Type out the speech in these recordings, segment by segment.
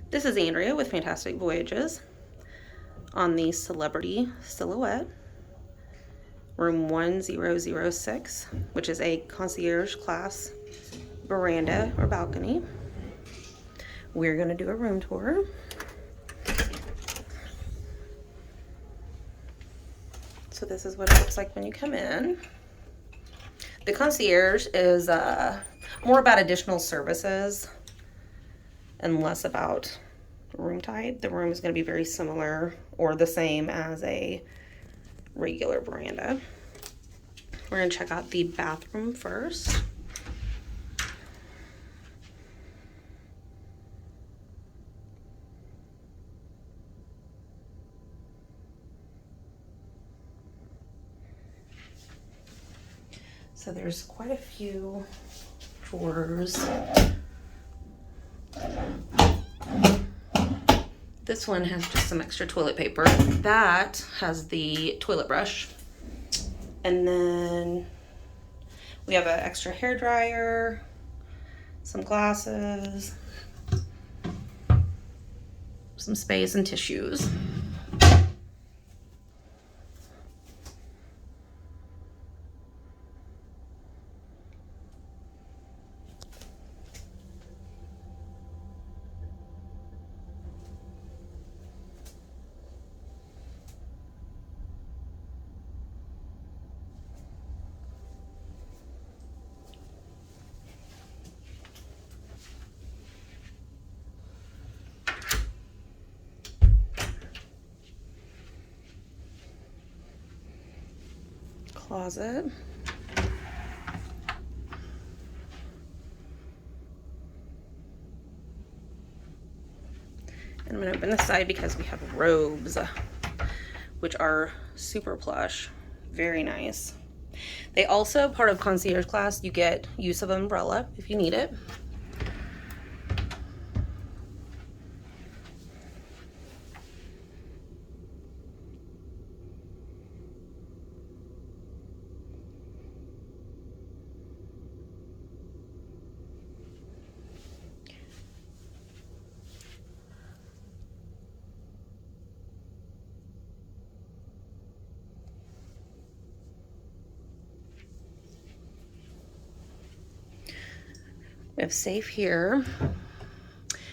This is Andrea with Fantastic Voyages on the Celebrity Silhouette, room 1006, which is a concierge class veranda or balcony. We're going to do a room tour. So this is what it looks like when you come in. The concierge is more about additional services and less about room type. The room is going to be very similar or the same as a regular veranda. We're going to check out the bathroom first. So there's quite a few drawers. This one has just some extra toilet paper. That has the toilet brush. And then we have an extra hair dryer, some glasses, some space and tissues. Closet. And I'm going to open this side because we have robes, which are super plush. Very nice. They also, part of concierge class, you get use of umbrella if you need it. We have safe here.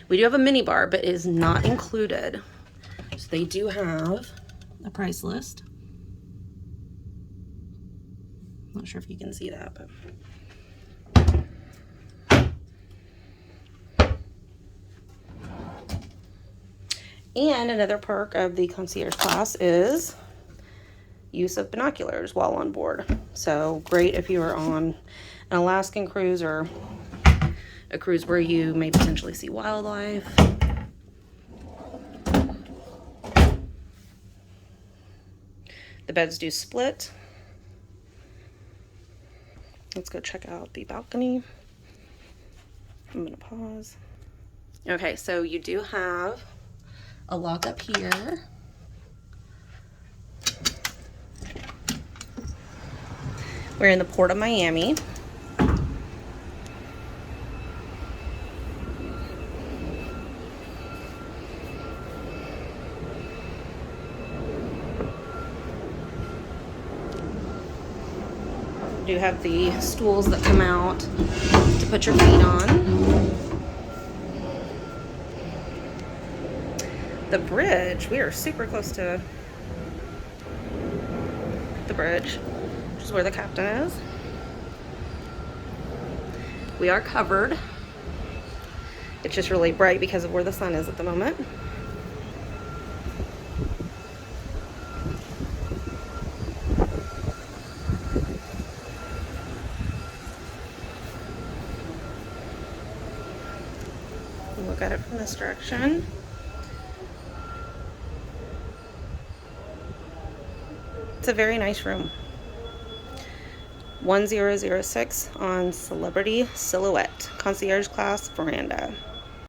We do have a mini bar, but it is not included. So they do have a price list. Not sure if you can see that, but. And another perk of the concierge class is use of binoculars while on board. So great if you are on an Alaskan cruise or a cruise where you may potentially see wildlife. The beds do split. Let's go check out the balcony. I'm gonna pause. Okay, so you do have a lock up here. We're in the Port of Miami. You do have the stools that come out to put your feet on. The bridge, we are super close to the bridge, which is where the captain is. We are covered. It's just really bright because of where the sun is at the moment. Look at it from this direction. It's a very nice room. 1006 on Celebrity Silhouette, concierge class veranda.